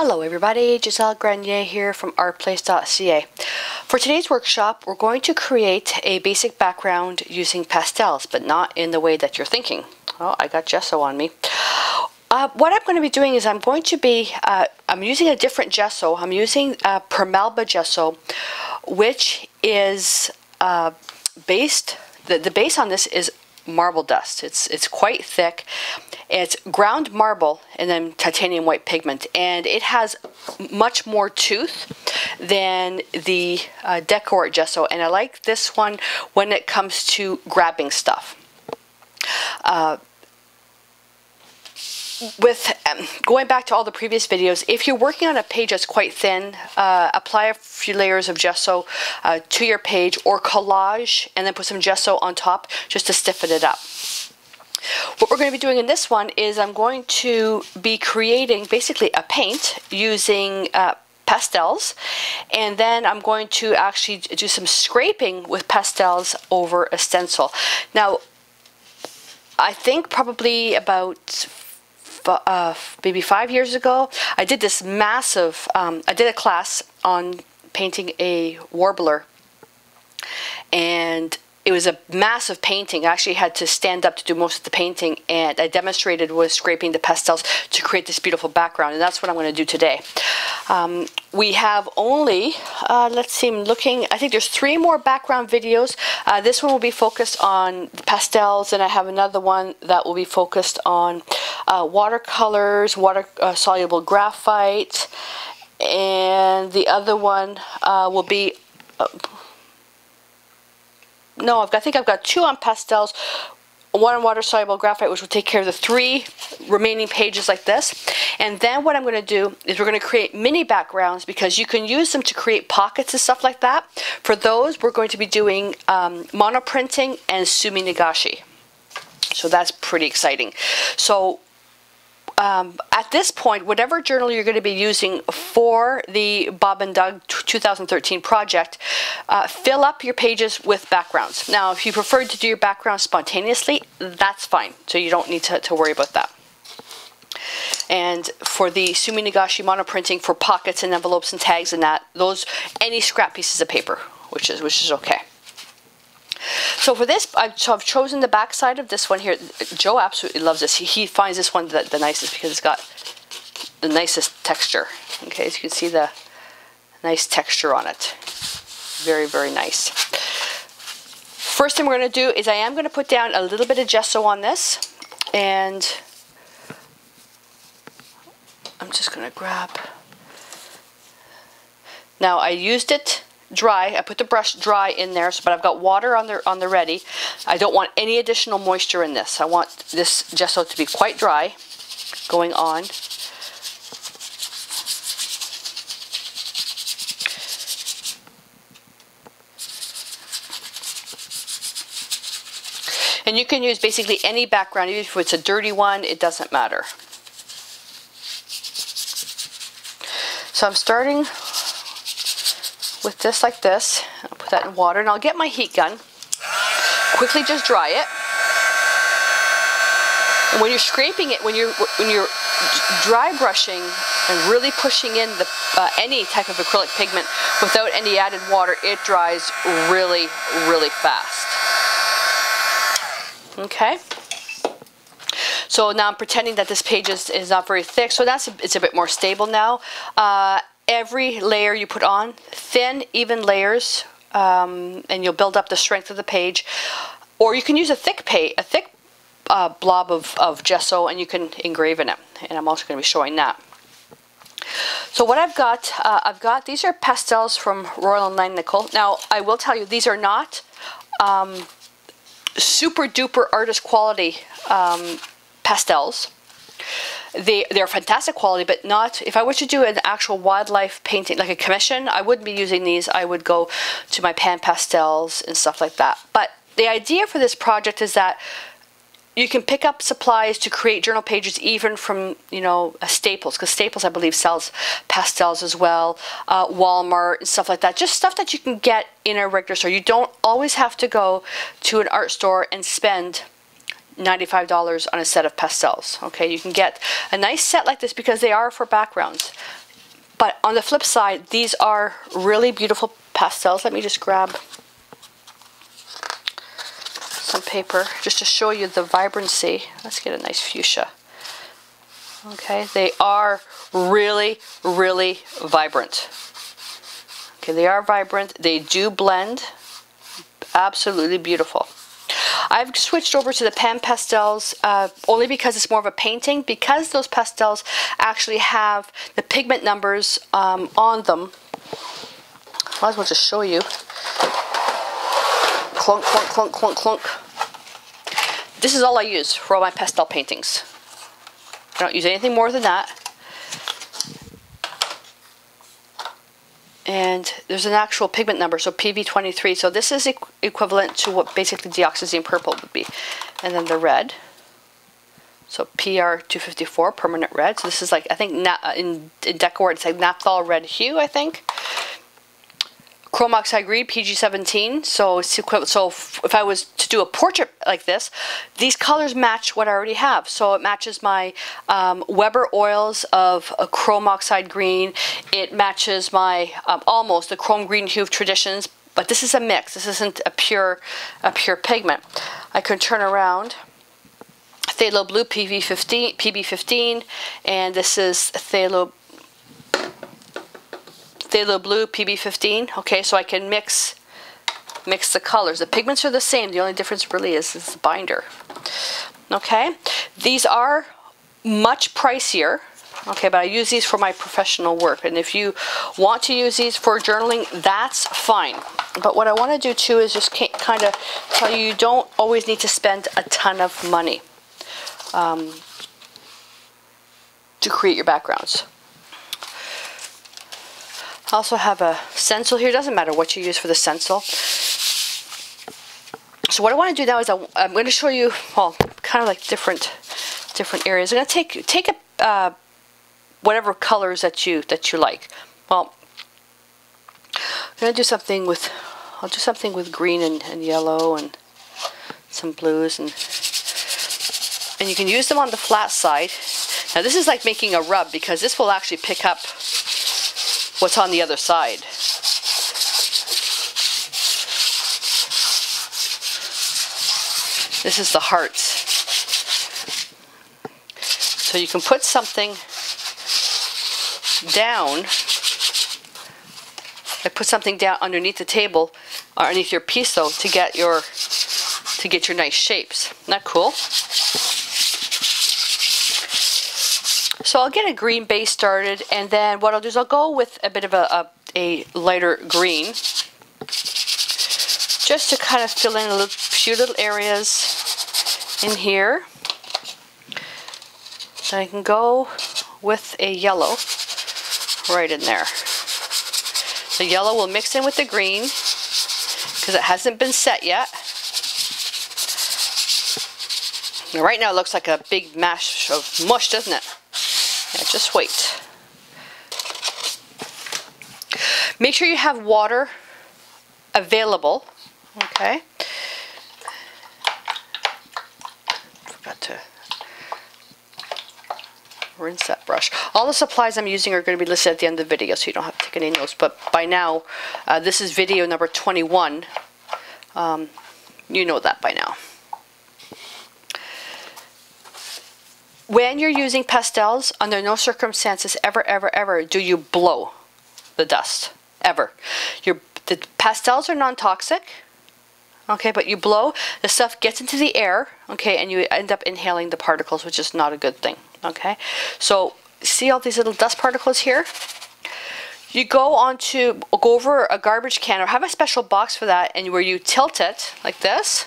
Hello everybody, Gisele Grenier here from artplace.ca. For today's workshop, we're going to create a basic background using pastels, but not in the way that you're thinking. Oh, I got gesso on me. What I'm going to be doing is I'm using a different gesso. I'm using Permalba gesso, which is the base on this is marble dust. It's quite thick. It's ground marble and then titanium white pigment, and it has much more tooth than the Decor gesso, and I like this one when it comes to grabbing stuff. Going back to all the previous videos, if you're working on a page that's quite thin, apply a few layers of gesso to your page, or collage and then put some gesso on top just to stiffen it up. What we're going to be doing in this one is I'm going to be creating basically a paint using pastels, and then I'm going to actually do some scraping with pastels over a stencil. Now, I think probably about maybe 5 years ago, I did this massive, I did a class on painting a warbler, and it was a massive painting. I actually had to stand up to do most of the painting, and I demonstrated with scraping the pastels to create this beautiful background, and that's what I'm going to do today. We have only, let's see, I'm looking, I think there's 3 more background videos. This one will be focused on pastels, and I have another one that will be focused on watercolors, water-soluble graphite, and the other one will be... No, I think I've got 2 on pastels, 1 on water-soluble graphite, which will take care of the 3 remaining pages like this. And then what I'm going to do is we're going to create mini backgrounds, because you can use them to create pockets and stuff like that. For those, we're going to be doing monoprinting and sumi nagashi. So that's pretty exciting. So at this point, whatever journal you're going to be using for the Bob and Doug 2013 project, fill up your pages with backgrounds. Now, if you prefer to do your background spontaneously, that's fine. So you don't need to worry about that. And for the sumi nagashi monoprinting for pockets and envelopes and tags and that, any scrap pieces of paper, which is okay. So for this, I've chosen the back side of this one here. Joe absolutely loves this. He finds this one the nicest because it's got the nicest texture. Okay, so you can see the nice texture on it. Very, very nice. First thing we're going to do is I am going to put down a little bit of gesso on this, and I'm just going to grab. Now, I used it dry. I put the brush dry in there, but I've got water on the ready. I don't want any additional moisture in this. I want this gesso to be quite dry going on. And you can use basically any background, even if it's a dirty one, it doesn't matter. So I'm starting with this like this. I'll put that in water, and I'll get my heat gun, quickly just dry it. And when you're scraping it, when you're dry brushing and really pushing in any type of acrylic pigment without any added water, it dries really, really fast. Okay. So now I'm pretending that this page is not very thick, so it's a bit more stable now. Every layer you put on, thin, even layers, and you'll build up the strength of the page. Or you can use a thick blob of gesso, and you can engrave in it. And I'm also going to be showing that. So what I've got, these are pastels from Royal & Nickel. Now, I will tell you, these are not super duper artist quality pastels. They're fantastic quality, but not, if I were to do an actual wildlife painting, like a commission, I wouldn't be using these. I would go to my pan pastels and stuff like that. But the idea for this project is that you can pick up supplies to create journal pages even from, Staples, because Staples, I believe, sells pastels as well, Walmart and stuff like that. Just stuff that you can get in a regular store. You don't always have to go to an art store and spend $95 on a set of pastels. Okay, you can get a nice set like this because they are for backgrounds. But on the flip side, these are really beautiful pastels. Let me just grab some paper just to show you the vibrancy. Let's get a nice fuchsia. Okay, they are really, really vibrant. Okay, they are vibrant. They do blend. Absolutely beautiful. I've switched over to the pan pastels only because it's more of a painting. Because those pastels actually have the pigment numbers on them. Might as well just show you. Clunk, clunk, clunk, clunk, clunk. This is all I use for all my pastel paintings. I don't use anything more than that. And there's an actual pigment number, so PV23. So this is equivalent to what basically deoxazine purple would be. And then the red. So PR254, permanent red. So this is like, I think in decor it's like naphthol red hue, I think. Chrome oxide green, PG17. So it's equivalent. So if I was to do a portrait like this, these colors match what I already have. So it matches my Weber oils of a chrome oxide green. It matches my almost the chrome green hue of Traditions. But this is a mix. This isn't a pure pigment. I could turn around. Phthalo blue PB15, and this is phthalo blue PB15. Okay, so I can mix the colors. The pigments are the same. The only difference really is the binder. Okay, these are much pricier. Okay, but I use these for my professional work, and if you want to use these for journaling, that's fine. But what I want to do too is just kind of tell you don't always need to spend a ton of money to create your backgrounds. I also have a stencil here. It doesn't matter what you use for the stencil. So what I want to do now is I'm going to show you, well, kind of like different areas. I'm going to take a whatever colors that you like. Well, I'm going to do something with, I'll do something with green and yellow and some blues, and you can use them on the flat side. Now this is like making a rub, because this will actually pick up what's on the other side. This is the hearts. So you can put something down, like put something down underneath the table or underneath your piece, though, to get your nice shapes. Isn't that cool? So I'll get a green base started, and then what I'll do is I'll go with a bit of a lighter green, just to kind of fill in a few little areas in here. So I can go with a yellow right in there. The yellow will mix in with the green because it hasn't been set yet. Now, right now it looks like a big mash of mush, doesn't it? Yeah, just wait. Make sure you have water available. Okay. Forgot to rinse that brush. All the supplies I'm using are going to be listed at the end of the video, so you don't have to take any notes. But by now, this is video number 21. You know that by now. When you're using pastels, under no circumstances ever do you blow the dust. Ever. The pastels are non-toxic, okay, but you blow, the stuff gets into the air, okay, and you end up inhaling the particles, which is not a good thing, okay? So, see all these little dust particles here? You go over a garbage can, or have a special box for that, and where you tilt it like this,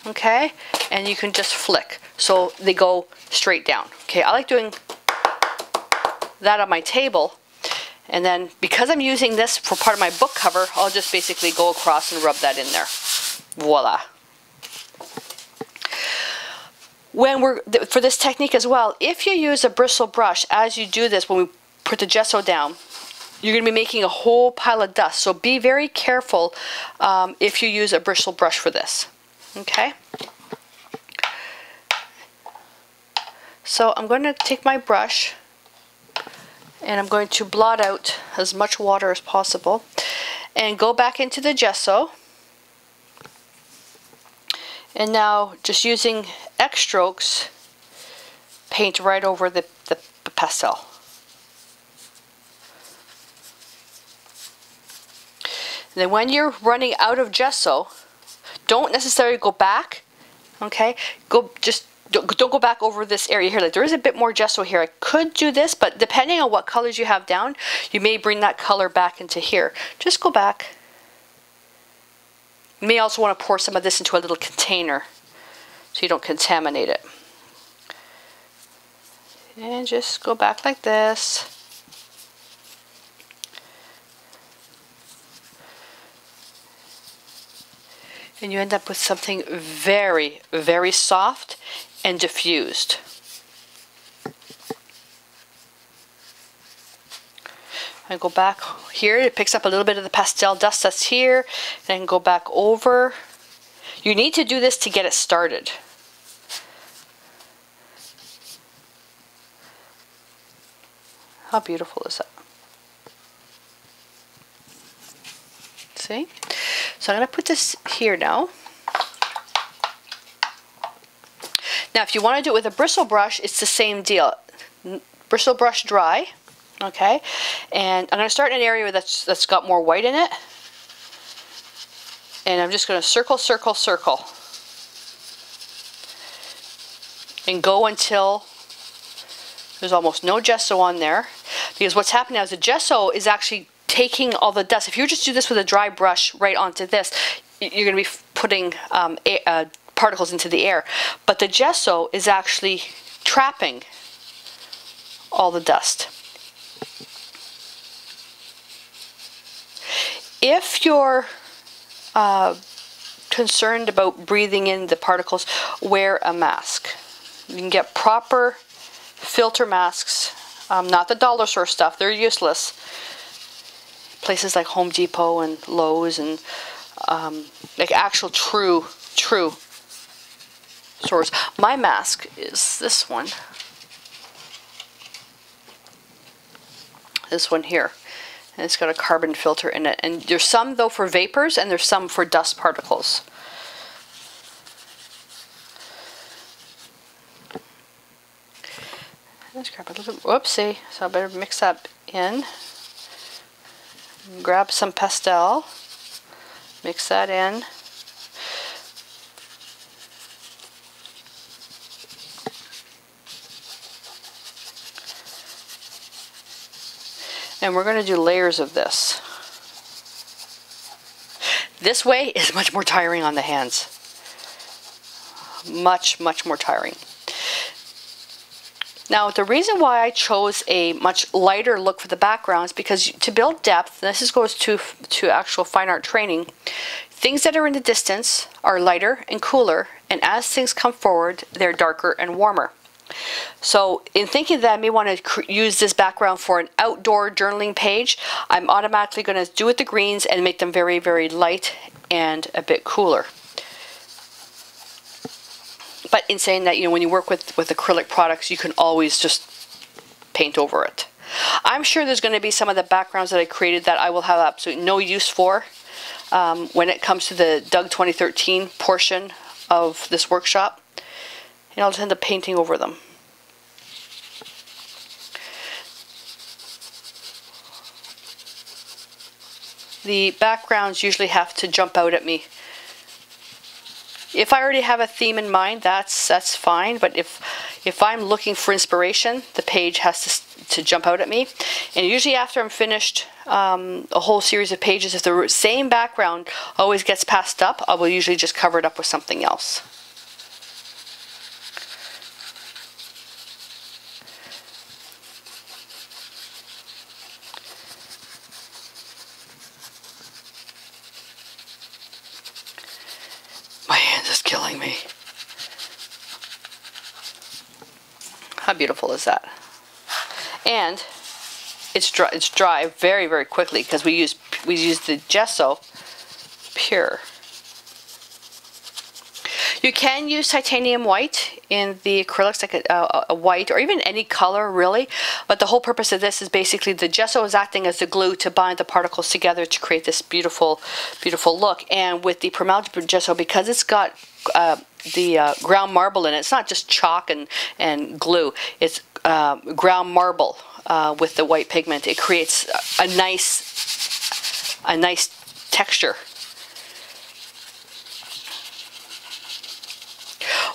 okay, and you can just flick. So they go straight down. Okay, I like doing that on my table, and then because I'm using this for part of my book cover, I'll just basically go across and rub that in there. Voila. For this technique as well, if you use a bristle brush as you do this, when we put the gesso down, you're going to be making a whole pile of dust. So be very careful if you use a bristle brush for this. Okay. So I'm going to take my brush And I'm going to blot out as much water as possible and go back into the gesso. And now just using X strokes, paint right over the pastel. And then when you're running out of gesso, don't necessarily go back, okay? Don't go back over this area here. Like, there is a bit more gesso here. I could do this, but depending on what colors you have down, you may bring that color back into here. Just go back. You may also want to pour some of this into a little container so you don't contaminate it. And just go back like this. And you end up with something very, very soft and diffused. I go back here, it picks up a little bit of the pastel dust that's here, and go back over. You need to do this to get it started. How beautiful is that? See? So I'm going to put this here now. Now if you want to do it with a bristle brush, it's the same deal. Bristle brush dry, okay? And I'm going to start in an area that's got more white in it. And I'm just going to circle, circle, circle. And go until there's almost no gesso on there. Because what's happening now is the gesso is actually taking all the dust. If you just do this with a dry brush right onto this, you're going to be putting particles into the air. But the gesso is actually trapping all the dust. If you're concerned about breathing in the particles, wear a mask. You can get proper filter masks, not the dollar store stuff, they're useless. Places like Home Depot and Lowe's and like actual true stores. My mask is this one. This one here. And it's got a carbon filter in it. And there's some though for vapors and there's some for dust particles. Let's grab a little, whoopsie, so I better mix that in. Grab some pastel, mix that in. And we're going to do layers of this. This way is much more tiring on the hands. Much, much more tiring. Now, the reason why I chose a much lighter look for the background is because to build depth, and this goes to actual fine art training, things that are in the distance are lighter and cooler, and as things come forward, they're darker and warmer. So in thinking that I may want to use this background for an outdoor journaling page, I'm automatically going to do with the greens and make them very, very light and a bit cooler. But in saying that, you know, when you work with acrylic products, you can always just paint over it. I'm sure there's going to be some of the backgrounds that I created that I will have absolutely no use for when it comes to the Doug 2013 portion of this workshop. And I'll just end up painting over them. The backgrounds usually have to jump out at me. If I already have a theme in mind, that's fine. But if I'm looking for inspiration, the page has to jump out at me. And usually after I'm finished a whole series of pages, if the same background always gets passed up, I will usually just cover it up with something else. My hand is killing me. How beautiful is that? And it's dry very, very quickly because we use the gesso pure. You can use titanium white in the acrylics, like a white or even any color really. But the whole purpose of this is basically the gesso is acting as the glue to bind the particles together to create this beautiful, beautiful look. And with the permalloy gesso, because it's got the ground marble in it, it's not just chalk and glue, it's ground marble with the white pigment. It creates a nice texture.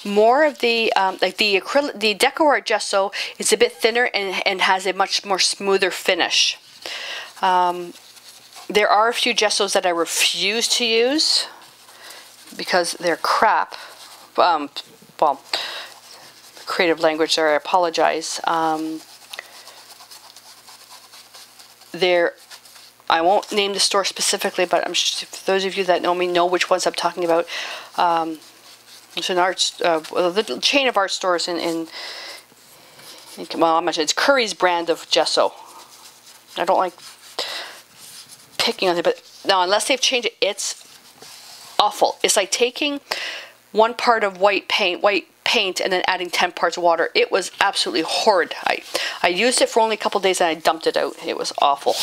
More of the like the acrylic, the Deco Art gesso is a bit thinner and has a much more smoother finish. There are a few gessos that I refuse to use because they're crap. Well, creative language there, I apologize. I won't name the store specifically, but I'm sure those of you that know me know which ones I'm talking about. It's an the chain of art stores in well, I'm not sure, it's Curry's brand of gesso. I don't like picking on it, but no, unless they've changed it, it's awful. It's like taking 1 part of white paint and then adding 10 parts of water. It was absolutely horrid. I used it for only a couple days and I dumped it out. It was awful.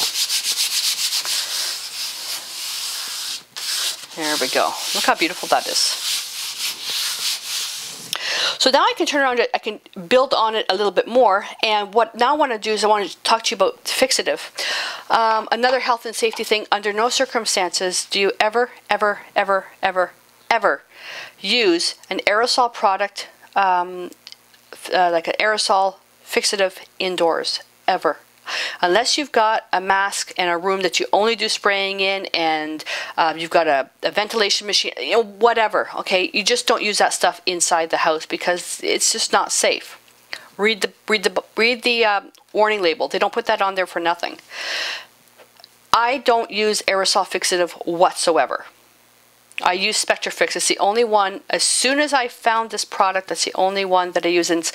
There we go. Look how beautiful that is. So now I can turn around, I can build on it a little bit more. And what now I want to do is I want to talk to you about fixative. Another health and safety thing, under no circumstances do you ever use an aerosol product, like an aerosol fixative indoors, ever. Unless you've got a mask and a room that you only do spraying in, and you've got a ventilation machine, you know, whatever, okay? You just don't use that stuff inside the house because it's just not safe. Read the warning label. They don't put that on there for nothing. I don't use aerosol fixative whatsoever. I use Spectrafix. It's the only one. As soon as I found this product, that's the only one that I use. And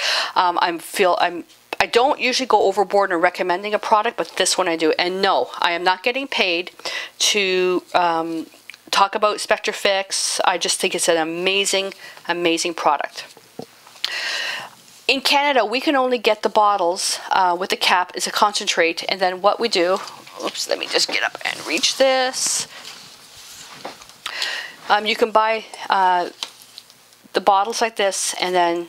I don't usually go overboard in recommending a product, but this one I do. And no, I am not getting paid to talk about Spectrafix. I just think it's an amazing, amazing product. In Canada, we can only get the bottles with the cap. It's a concentrate. And then what we do, oops, let me just get up and reach this. You can buy the bottles like this, and then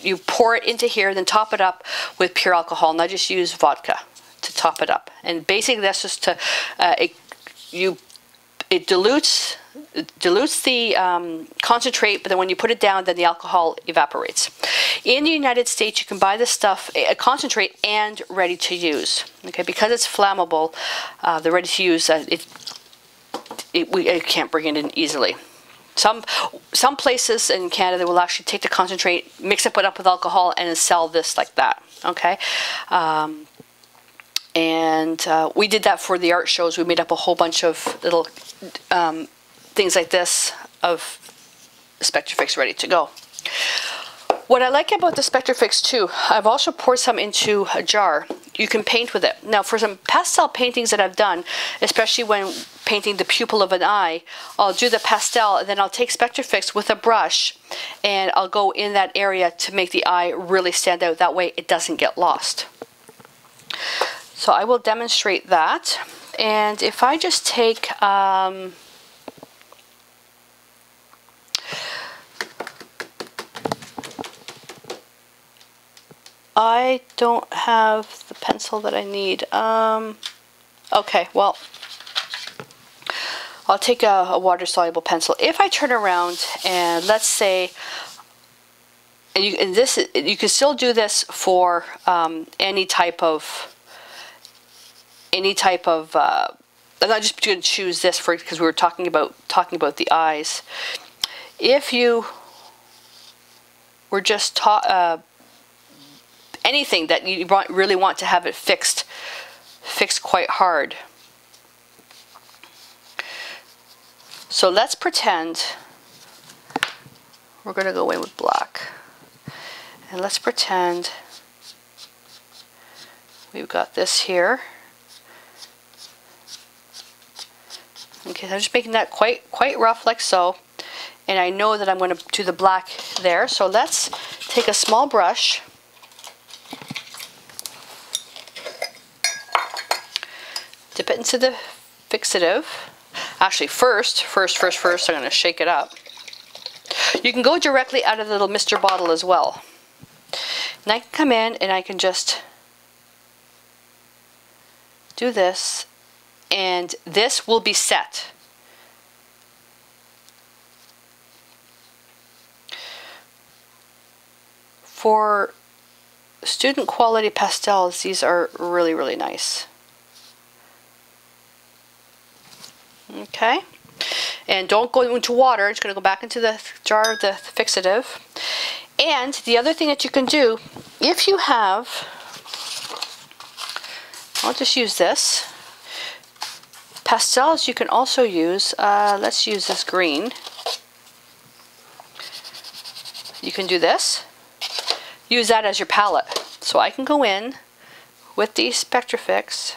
you pour it into here, then top it up with pure alcohol. And I just use vodka to top it up. And basically that's just to, it dilutes the concentrate, but then when you put it down, then the alcohol evaporates. In the United States, you can buy this stuff, a concentrate and ready to use. Okay, because it's flammable, the ready to use, it can't bring it in easily. Some places in Canada will actually take the concentrate, mix it up with alcohol, and then sell this like that. Okay, we did that for the art shows. We made up a whole bunch of little things like this of Spectrafix ready to go. What I like about the Spectrafix too, I've also poured some into a jar. You can paint with it. Now for some pastel paintings that I've done, especially when painting the pupil of an eye, I'll do the pastel and then I'll take Spectrafix with a brush and I'll go in that area to make the eye really stand out. That way it doesn't get lost. So I will demonstrate that. And if I just take I don't have the pencil that I need. Okay, well, I'll take a water-soluble pencil. If I turn around and let's say, and you can still do this for any type of. I'm not just going to choose this for because we were talking about the eyes. If you were just taught anything that you really want to have it fixed quite hard. So let's pretend we're going to go in with black, and let's pretend we've got this here. Okay, so I'm just making that quite rough like so, and I know that I'm going to do the black there. So let's take a small brush, dip it into the fixative. Actually, first, I'm going to shake it up. You can go directly out of the little mister bottle as well. And I can come in and I can just do this, and this will be set. For student quality pastels, these are really, really nice. Okay, and don't go into water. It's going to go back into the jar of the fixative. And the other thing that you can do, if you have, I'll just use this. Pastels you can also use, let's use this green. You can do this. Use that as your palette. So I can go in with the Spectrafix,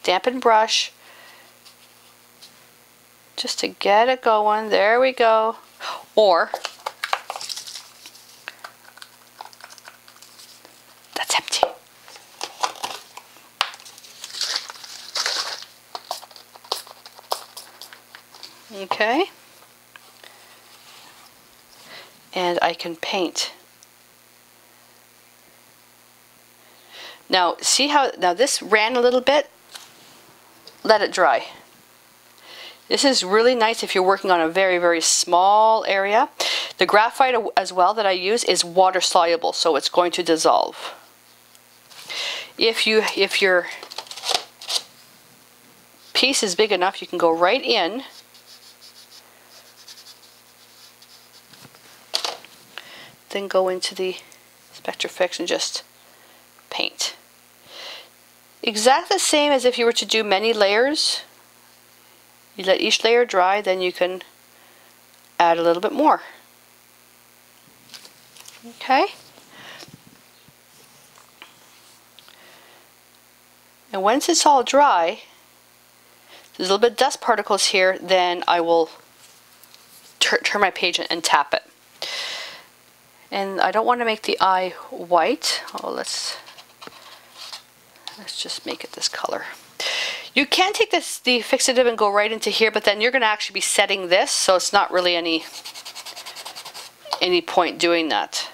dampen brush, just to get it going. There we go. Or that's empty. Okay. And I can paint. Now, see how, now this ran a little bit? Let it dry. This is really nice if you're working on a very, very small area. The graphite as well that I use is water soluble, so it's going to dissolve. If your piece is big enough, you can go right in then go into the Spectrafix and just paint. Exactly the same as if you were to do many layers. You let each layer dry, then you can add a little bit more. Okay? And once it's all dry, there's a little bit of dust particles here, then I will turn my page and tap it. And I don't want to make the eye white. Oh, let's just make it this color. You can take the fixative and go right into here, but then you're going to actually be setting this, so it's not really any point doing that.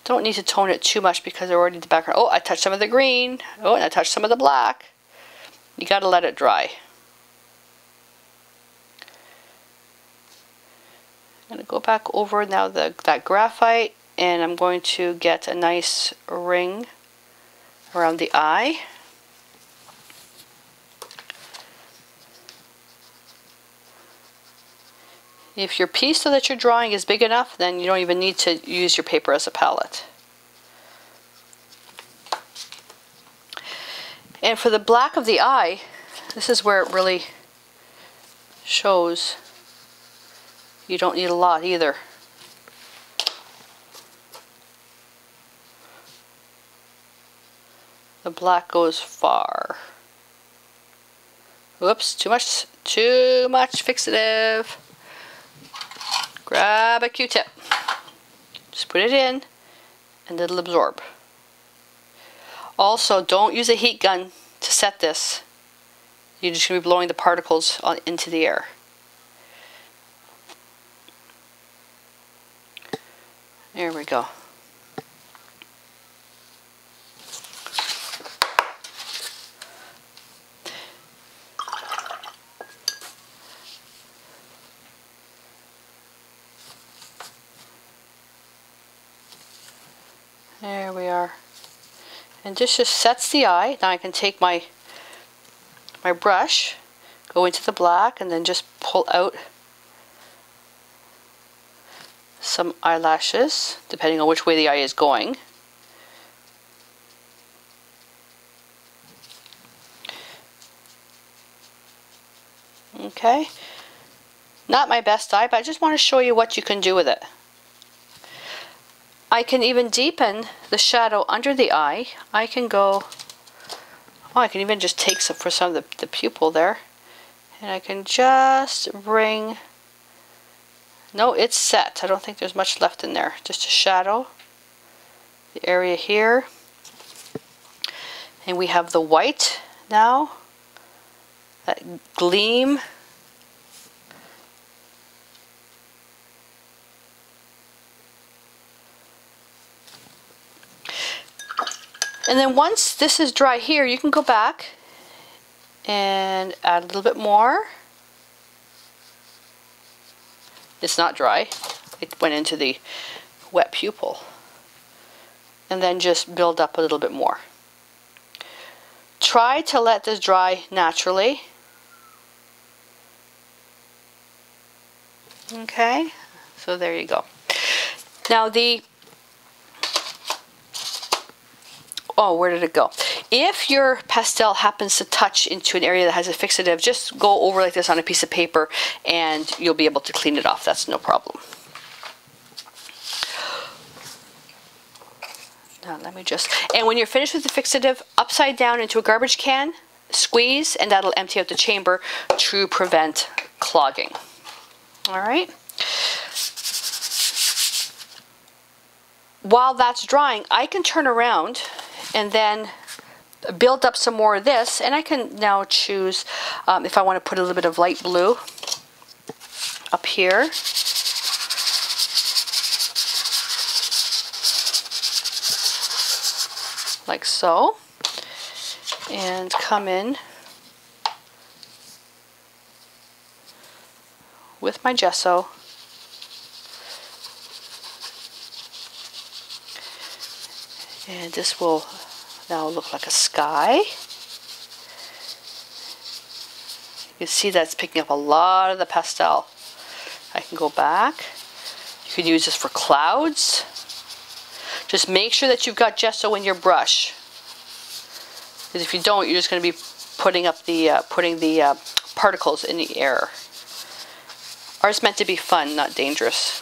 Don't need to tone it too much because they're already in the background. Oh, I touched some of the green. Oh, and I touched some of the black. You got to let it dry. I'm going to go back over now that graphite, and I'm going to get a nice ring around the eye. If your piece that you're drawing is big enough, then you don't even need to use your paper as a palette. And for the black of the eye, this is where it really shows. You don't need a lot either. The black goes far. Whoops, too much fixative. Grab a Q-tip. Just put it in and it'll absorb. Also, don't use a heat gun to set this. You're just going to be blowing the particles into the air. There we go. There we are. And this just sets the eye. Now I can take my brush, go into the black, and then just pull out some eyelashes, depending on which way the eye is going. Okay. Not my best eye, but I just want to show you what you can do with it. I can even deepen the shadow under the eye. I can go, oh, I can even just take some for some of the pupil there And I can just bring, no, it's set. I don't think there's much left in there. Just a shadow, the area here. And we have the white now, that gleam. And then once this is dry here, you can go back and add a little bit more. It's not dry. It went into the wet pupil. And then just build up a little bit more. Try to let this dry naturally. Okay, so there you go. Now oh, where did it go? If your pastel happens to touch into an area that has a fixative, just go over like this on a piece of paper and you'll be able to clean it off. That's no problem. Now let me just, and when you're finished with the fixative, upside down into a garbage can, squeeze, and that'll empty out the chamber to prevent clogging. All right. While that's drying, I can turn around and then build up some more of this, and I can now choose if I want to put a little bit of light blue up here. Like so, and come in with my gesso and this will now look like a sky. You can see that's picking up a lot of the pastel. I can go back. You can use this for clouds. Just make sure that you've got gesso in your brush, because if you don't, you're just going to be putting up the particles in the air. Art's meant to be fun, not dangerous.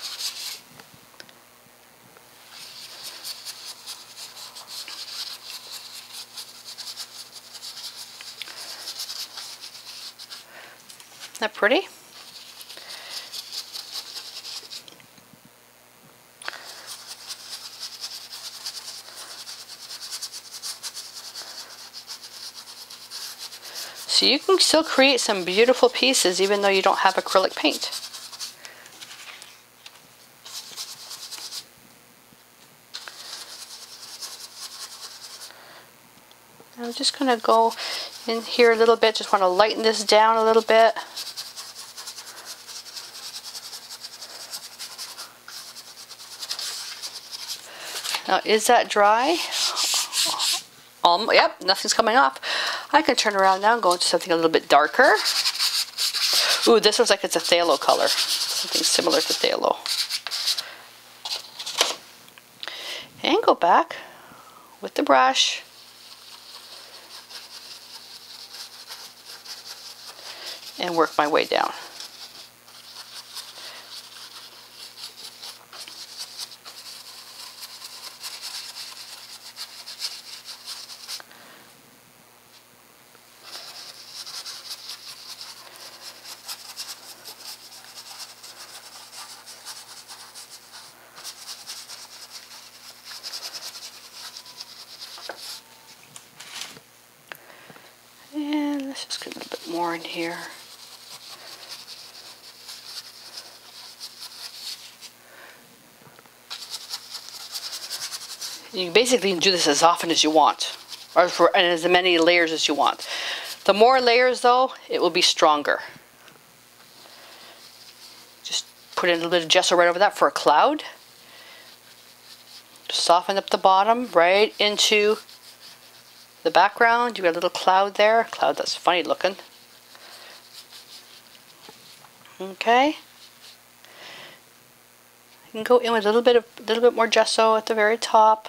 Isn't that pretty? So you can still create some beautiful pieces even though you don't have acrylic paint. I'm just going to go in here a little bit, just want to lighten this down a little bit. Now, is that dry? Yep, nothing's coming off. I can turn around now and go into something a little bit darker. Ooh, this looks like it's a phthalo color. Something similar to phthalo. And go back with the brush. And work my way down. And let's just get a little bit more in here. You can basically do this as often as you want, or and as many layers as you want. The more layers, though, it will be stronger. Just put in a little bit of gesso right over that for a cloud. Soften up the bottom right into the background. You got a little cloud there, a cloud that's funny looking. Okay. You can go in with a little bit more gesso at the very top.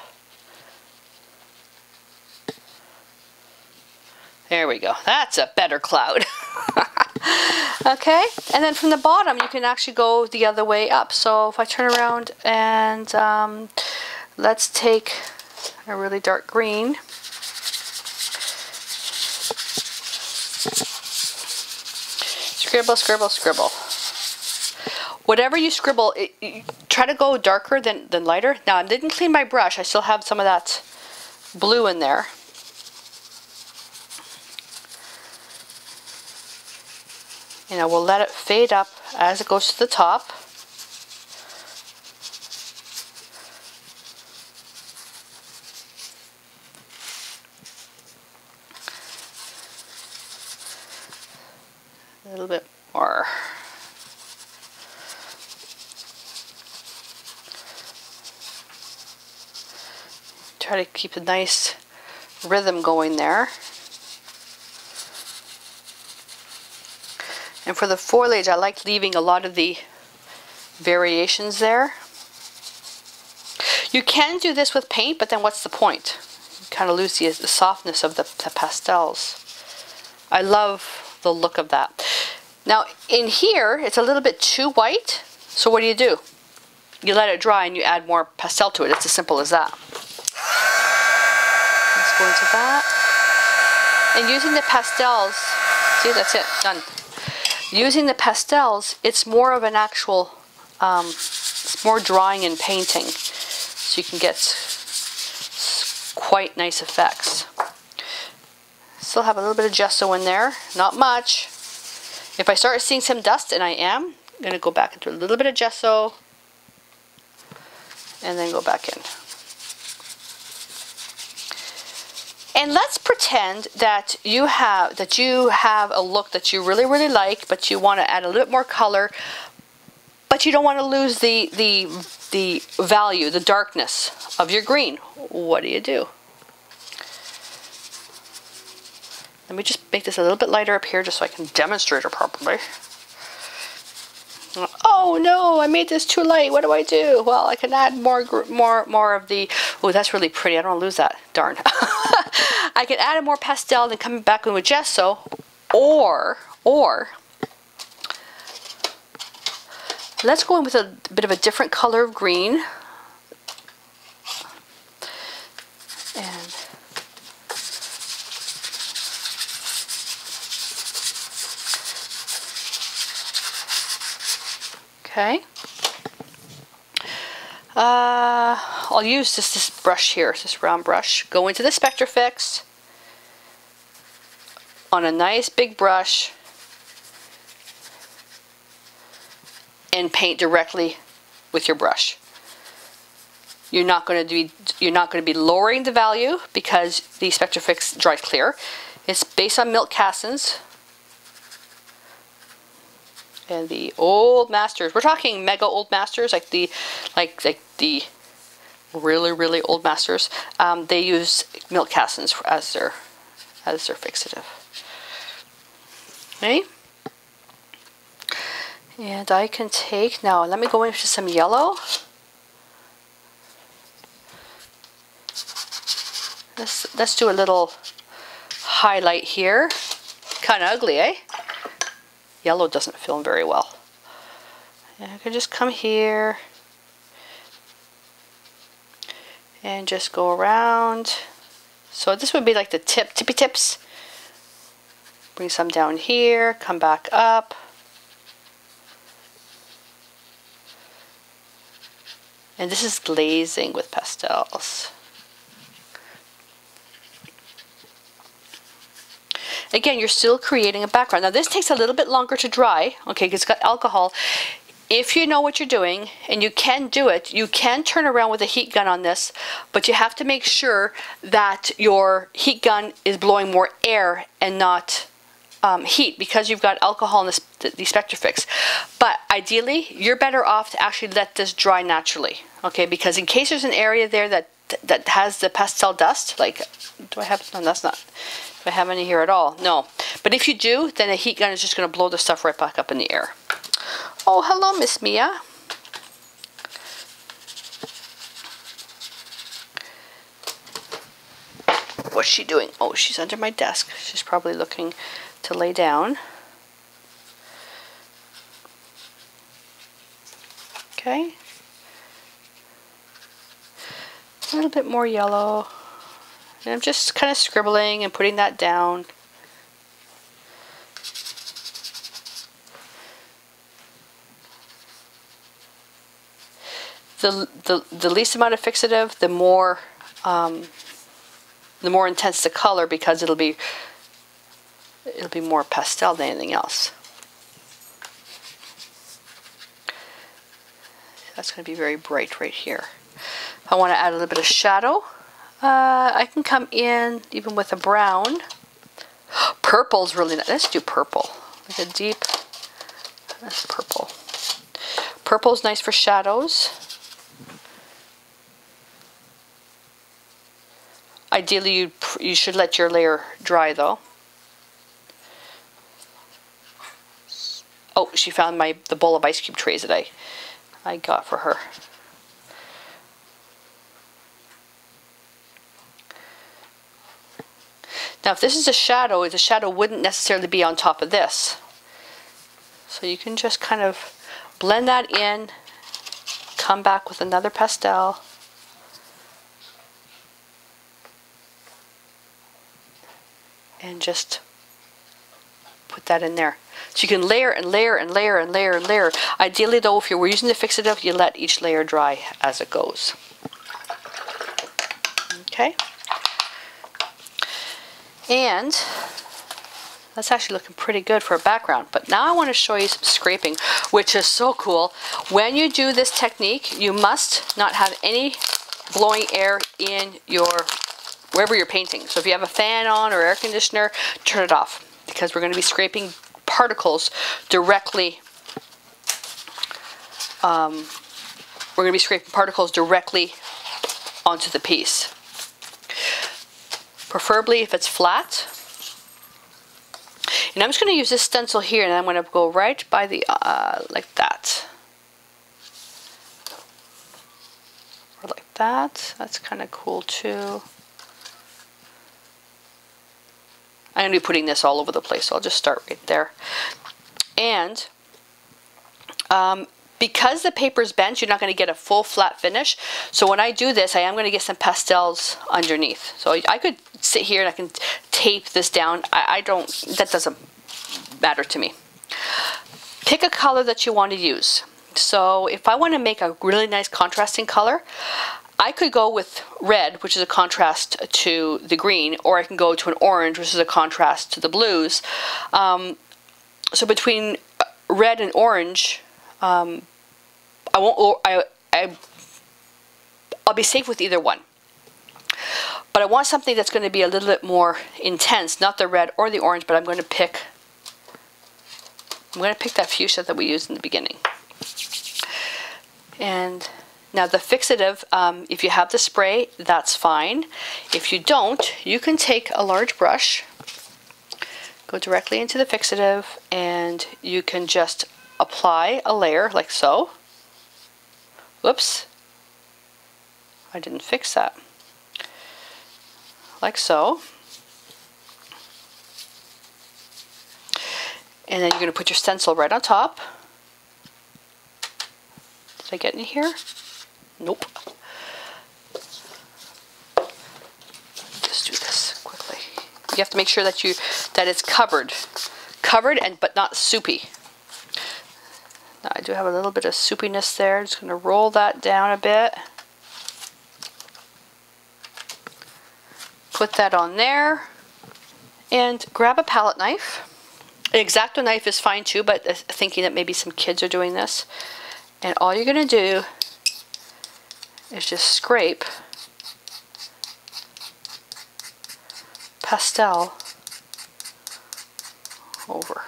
There we go. That's a better cloud. Okay, and then from the bottom you can actually go the other way up. So if I turn around and let's take a really dark green. Scribble, scribble, scribble. Whatever you scribble, try to go darker than lighter. Now, I didn't clean my brush. I still have some of that blue in there. You know, we'll let it fade up as it goes to the top. A little bit more. Try to keep a nice rhythm going there. And for the foliage, I like leaving a lot of the variations there. You can do this with paint, but then what's the point? You kind of lose the softness of the pastels. I love the look of that. Now in here, it's a little bit too white, so what do? You let it dry and you add more pastel to it. It's as simple as that. Let's go into that. And using the pastels, see, that's it, done. Using the pastels, it's more of an actual, it's more drawing and painting, so you can get quite nice effects. Still have a little bit of gesso in there, not much. If I start seeing some dust, and I am, I'm going to go back into a little bit of gesso, and then go back in. And let's pretend that you have a look that you really, really like, but you want to add a little bit more color, but you don't want to lose the value, the darkness of your green. What do? Let me just make this a little bit lighter up here just so I can demonstrate it properly. Oh no, I made this too light. What do I do? Well, I can add more of the, oh, that's really pretty. I don't want to lose that. Darn. I can add a more pastel and come back in with gesso, or let's go in with a bit of a different color of green. And okay. I'll use this brush here, this round brush. Go into the Spectrafix on a nice big brush and paint directly with your brush. You're not going to be lowering the value because the Spectrafix dries clear. It's based on Milk Cassins. And the old masters, we're talking mega old masters, like the really old masters. They use Milk Cassins as their fixative. Okay. And I can take now. Let me go into some yellow. Let's do a little highlight here. Kind of ugly, eh? Yellow doesn't film very well. And I can just come here and just go around. So this would be like the tippy tips. Bring some down here, come back up. And this is glazing with pastels. Again, you're still creating a background. Now this takes a little bit longer to dry, okay, because it's got alcohol. If you know what you're doing, and you can do it, you can turn around with a heat gun on this, but you have to make sure that your heat gun is blowing more air and not heat, because you've got alcohol in the Spectrafix. But ideally, you're better off to actually let this dry naturally, okay, because in case there's an area there that has the pastel dust, like, do I have, no, that's not, do I have any here at all? No. But if you do, then a heat gun is just going to blow the stuff right back up in the air. Oh, hello, Miss Mia. What's she doing? Oh, she's under my desk. She's probably looking to lay down. Okay. A little bit more yellow. And I'm just kind of scribbling and putting that down. the least amount of fixative, the more intense the color, because it'll be more pastel than anything else. That's going to be very bright right here. If I want to add a little bit of shadow, I can come in even with a brown. Purple's really nice. Let's do purple. Like a deep, that's purple. Purple's nice for shadows. Ideally, you should let your layer dry though. Oh, she found the bowl of ice cube trays that I got for her. Now, if this is a shadow, the shadow wouldn't necessarily be on top of this. So you can just kind of blend that in, come back with another pastel. And just put that in there. So you can layer and layer and layer and layer and layer. Ideally though, if you were using the fixative, you let each layer dry as it goes. Okay. And that's actually looking pretty good for a background. But now I want to show you some scraping, which is so cool. When you do this technique, you must not have any blowing air in wherever you're painting. So if you have a fan on or air conditioner, turn it off, because we're going to be scraping particles directly. We're going to be scraping particles directly onto the piece. Preferably if it's flat. And I'm just going to use this stencil here, and I'm going to go right by the like that, or like that. That's kind of cool too. I'm going to be putting this all over the place, so I'll just start right there. And because the paper is bent, you're not going to get a full flat finish. So when I do this, I am going to get some pastels underneath. So I could sit here and I can tape this down. That doesn't matter to me. Pick a color that you want to use. So if I want to make a really nice contrasting color, I could go with red, which is a contrast to the green, or I can go to an orange, which is a contrast to the blues. So between red and orange, I'll be safe with either one. But I want something that's going to be a little bit more intense, not the red or the orange, but I'm going to pick that fuchsia that we used in the beginning. And now the fixative, if you have the spray, that's fine. If you don't, you can take a large brush, go directly into the fixative, and you can just apply a layer like so. Whoops, I didn't fix that. Like so. And then you're going to put your stencil right on top. Did I get in here? Nope. Just do this quickly. You have to make sure that it's covered but not soupy. Now I do have a little bit of soupiness there. I'm just going to roll that down a bit. Put that on there, and grab a palette knife. An X-Acto knife is fine too, but thinking that maybe some kids are doing this. And all you're going to do is just scrape pastel over.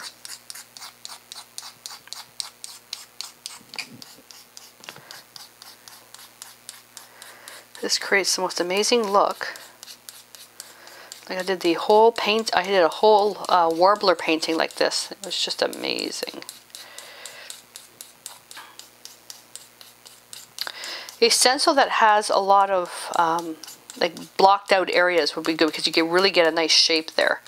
This creates the most amazing look. Like I did the whole paint, I did a whole warbler painting like this. It was just amazing. A stencil that has a lot of like blocked out areas would be good, because you can really get a nice shape there.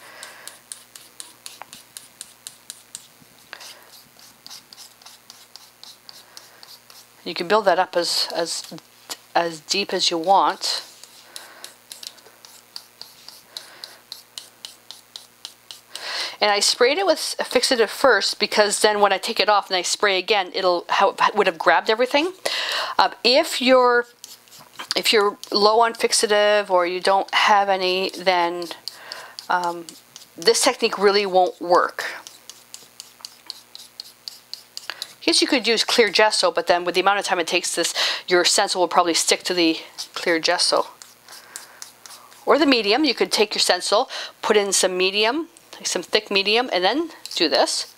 You can build that up as deep as you want. And I sprayed it with a fixative first, because then when I take it off and I spray again, would have grabbed everything. If you're low on fixative or you don't have any, then this technique really won't work. I guess you could use clear gesso, but then with the amount of time it takes this, your stencil will probably stick to the clear gesso. Or the medium. You could take your stencil, put in some medium, like some thick medium, and then do this.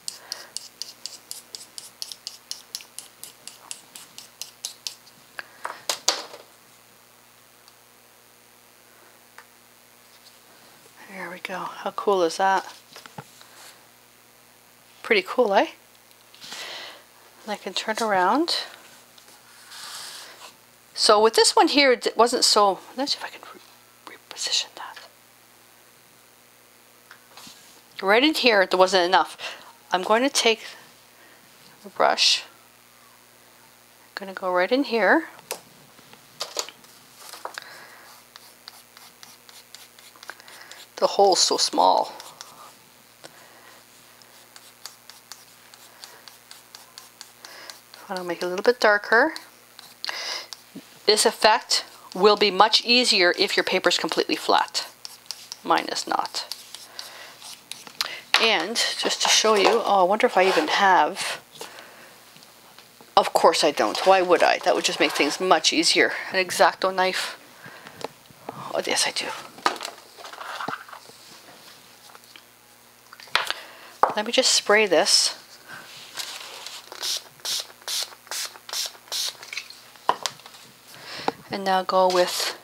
There we go. How cool is that? Pretty cool, eh? And I can turn around. So with this one here, it wasn't so... Let's see if I can reposition that. Right in here, there wasn't enough. I'm going to take the brush. I'm going to go right in here. The hole's so small. I'll make it a little bit darker. This effect will be much easier if your paper is completely flat. Mine is not. And just to show you, oh, I wonder if I even have. Of course I don't. Why would I? That would just make things much easier. An X-Acto knife. Oh, yes, I do. Let me just spray this. And now go with,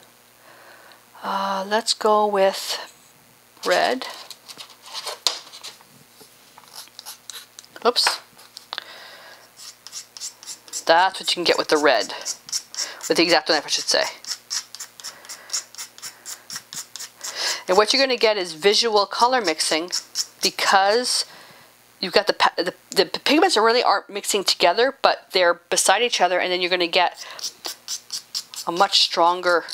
let's go with red. Oops. That's what you can get with the red. With the X-Acto knife, I should say. And what you're going to get is visual color mixing, because you've got the pigments really aren't mixing together, but they're beside each other, and then you're going to get a much stronger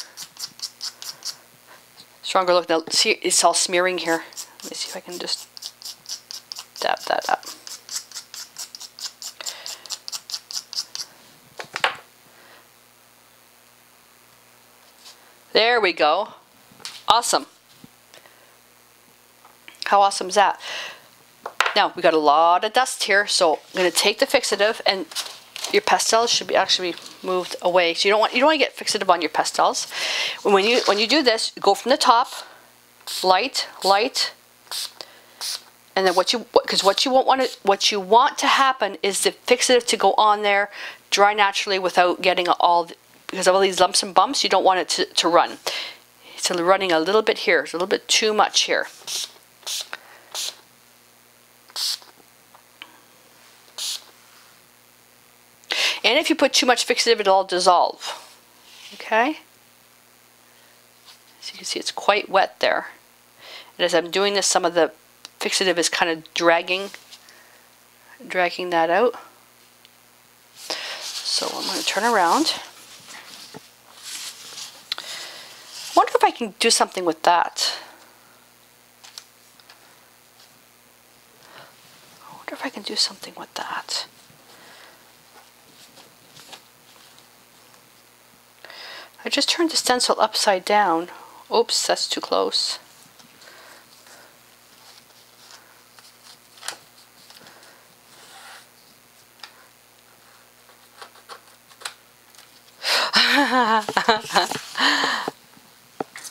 look. Now see, it's all smearing here. Let me see if I can just dab that up. There we go. Awesome. How awesome is that? Now we got a lot of dust here, so I'm going to take the fixative, and your pastels should be actually moved away. So you don't want to get fixative on your pastels. When you do this, go from the top, light, light, and then what you want to happen is the fixative to go on there, dry naturally without getting because of all these lumps and bumps. You don't want it to run. It's running a little bit here. It's a little bit too much here. And if you put too much fixative, it'll all dissolve. Okay? So you can see it's quite wet there. And as I'm doing this, some of the fixative is kind of dragging that out. So I'm going to turn around. I wonder if I can do something with that. I wonder if I can do something with that. I just turned the stencil upside down. Oops, that's too close.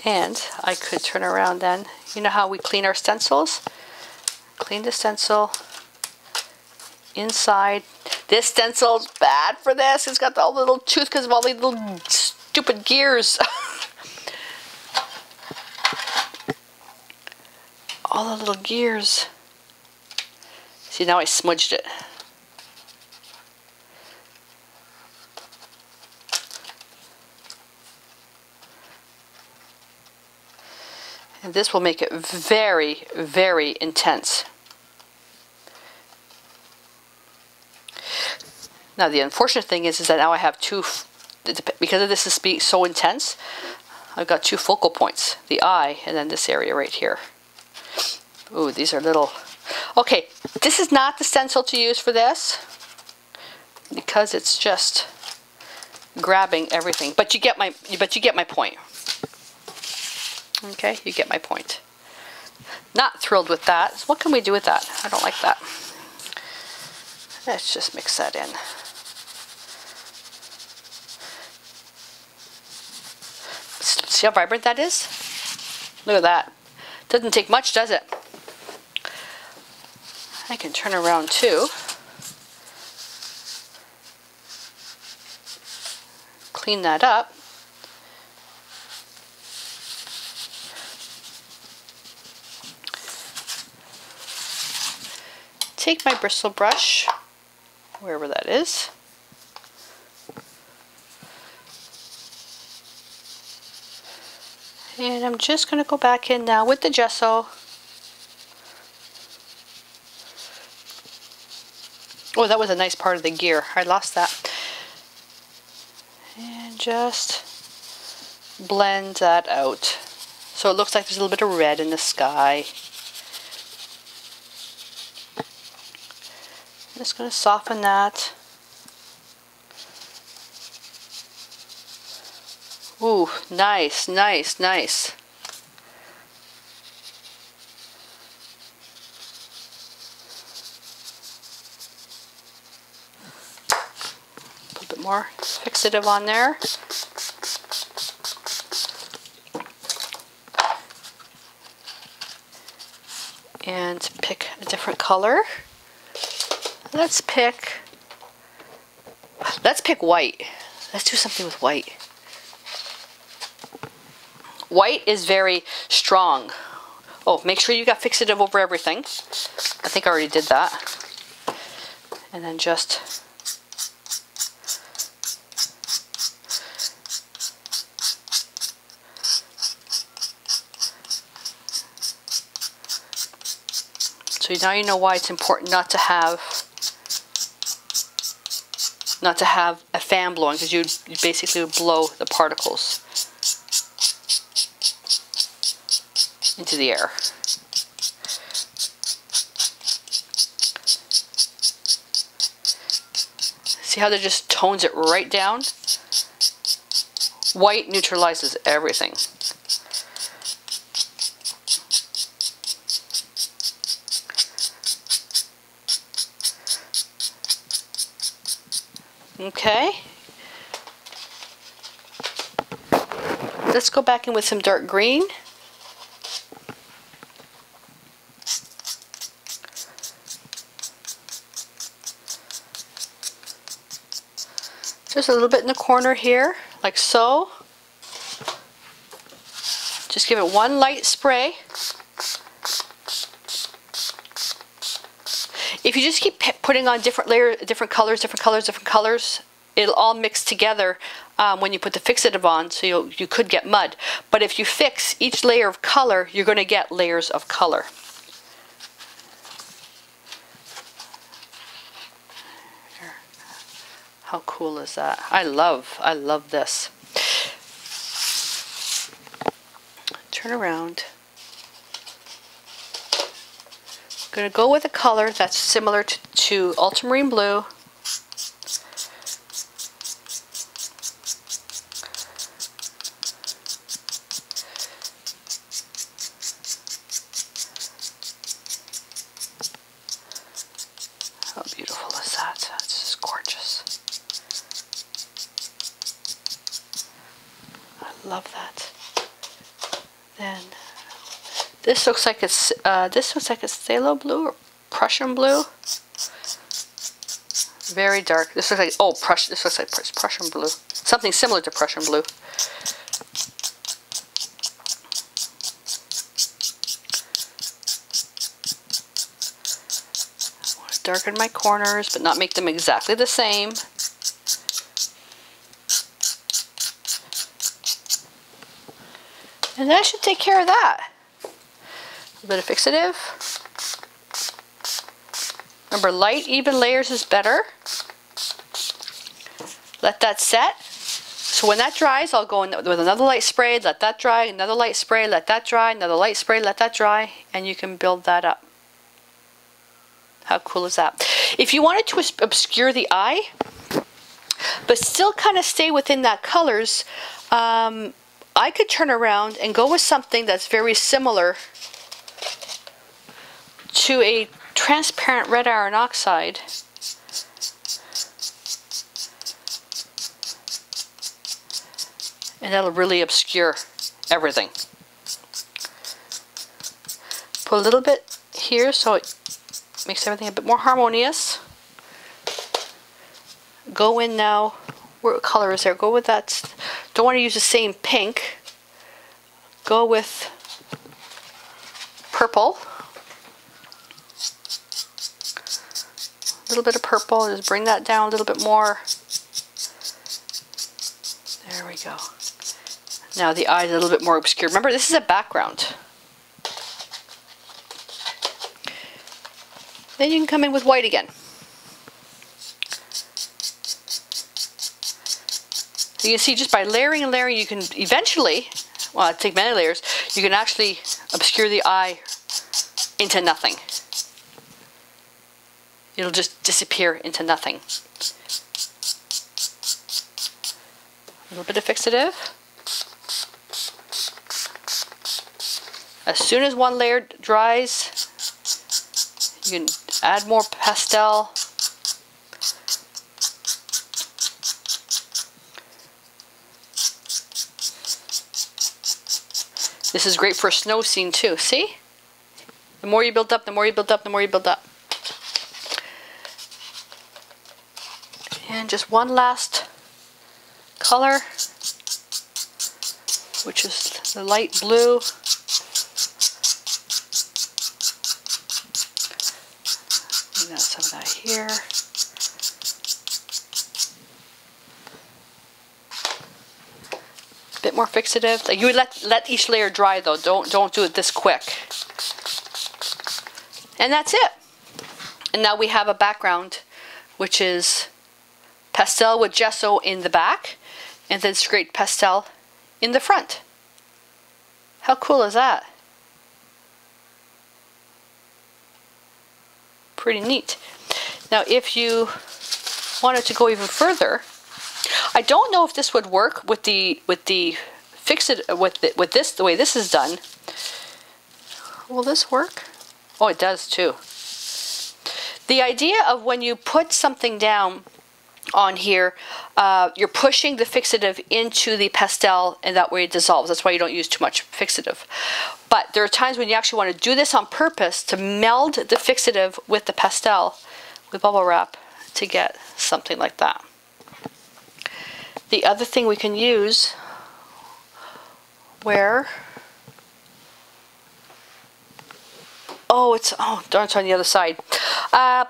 And I could turn around then. You know how we clean our stencils? Clean the stencil inside. This stencil's bad for this. It's got all the little tooth because of all the little stupid gears. All the little gears. See, now I smudged it. And this will make it very, very intense. Now the unfortunate thing is that now I have two, because of this is being so intense, I've got two focal points. The eye and then this area right here. Ooh, these are little... Okay, this is not the stencil to use for this, because it's just grabbing everything. But you get my point. Okay, you get my point. Not thrilled with that. So what can we do with that? I don't like that. Let's just mix that in. See how vibrant that is? Look at that. Doesn't take much, does it? I can turn around too. Clean that up. Take my bristle brush, wherever that is. And I'm just going to go back in now with the gesso. Oh, that was a nice part of the gear. I lost that. And just blend that out. So it looks like there's a little bit of red in the sky. I'm just going to soften that. Ooh, nice, nice, nice. A little bit more fixative on there. And pick a different color. Let's pick white. Let's do something with white. White is very strong. Oh, make sure you got fixative over everything. I think I already did that. And then just so now you know why it's important not to have a fan blowing, because you basically would blow the particles into the air. See how that just tones it right down? White neutralizes everything. Okay. Let's go back in with some dark green. Just a little bit in the corner here, like so. Just give it one light spray. If you just keep putting on different layers, different colors, it'll all mix together when you put the fixative on, so you could get mud. But if you fix each layer of color, you're going to get layers of color. How cool is that? I love this. Turn around. I'm going to go with a color that's similar to ultramarine blue. How beautiful is that? That's just gorgeous. I love that. Then this looks like it's phthalo blue or Prussian blue. Very dark. This looks like this looks like Prussian blue. Something similar to Prussian blue. I want to darken my corners, but not make them exactly the same. And that should take care of that. A bit of fixative. Remember, light, even layers is better. Let that set. So when that dries, I'll go in with another light spray, let that dry, another light spray, let that dry, another light spray, let that dry, and you can build that up. How cool is that? If you wanted to obscure the eye, but still kind of stay within that colors, I could turn around and go with something that's very similar to a transparent red iron oxide. And that'll really obscure everything. Put a little bit here so it makes everything a bit more harmonious. Go in now. What color is there? Go with that. Don't want to use the same pink. Go with purple. A little bit of purple. Just bring that down a little bit more. There we go. Now the eye is a little bit more obscure. Remember, this is a background. Then you can come in with white again. So you can see just by layering and layering, you can eventually, well, it'll take many layers, you can actually obscure the eye into nothing. It'll just disappear into nothing. A little bit of fixative. As soon as one layer dries, you can add more pastel. This is great for a snow scene too, see? The more you build up, the more you build up, the more you build up. And just one last color, which is the light blue. And that's some of that here. A bit more fixative. Like you would let each layer dry though. Don't do it this quick. And that's it. And now we have a background, which is pastel with gesso in the back, and then straight pastel in the front. How cool is that? Pretty neat. Now if you wanted to go even further, I don't know if this would work with the this the way this is done. Will this work? Oh, it does too. The idea of when you put something down on here, you're pushing the fixative into the pastel, and that way it dissolves. That's why you don't use too much fixative. But there are times when you actually want to do this on purpose to meld the fixative with the pastel with bubble wrap to get something like that. The other thing we can use where, oh darn, it's on the other side. Our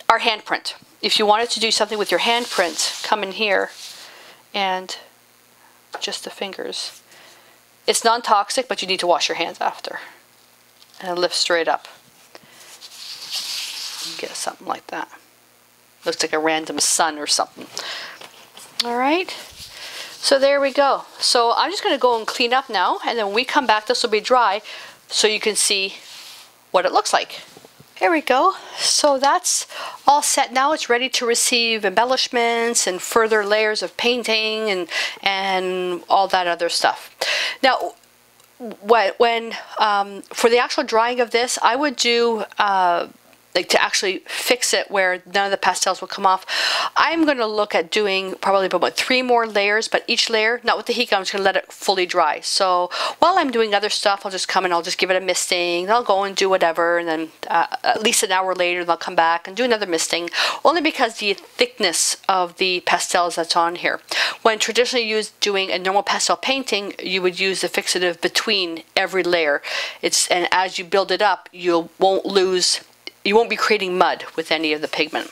handprint. If you wanted to do something with your handprint, come in here and just the fingers. It's non-toxic, but you need to wash your hands after. And it lifts straight up. You get something like that. Looks like a random sun or something. All right. So there we go. So I'm just going to go and clean up now, and then when we come back, this will be dry, so you can see what it looks like. Here we go. So that's all set now. It's ready to receive embellishments and further layers of painting and all that other stuff. Now, when for the actual drying of this, I would do like to actually fix it where none of the pastels will come off. I'm going to look at doing probably about 3 more layers, but each layer, not with the heat gun, I'm just going to let it fully dry. So while I'm doing other stuff, I'll just come and I'll just give it a misting, then I'll go and do whatever, and then at least an hour later, I'll come back and do another misting, only because the thickness of the pastels that's on here. When traditionally used doing a normal pastel painting, you would use the fixative between every layer. And as you build it up, you won't be creating mud with any of the pigment.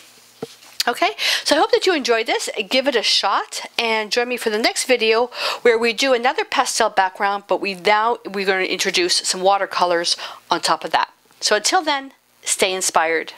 Okay, so I hope that you enjoyed this. Give it a shot and join me for the next video where we do another pastel background, but we're going to introduce some watercolors on top of that. So until then, stay inspired.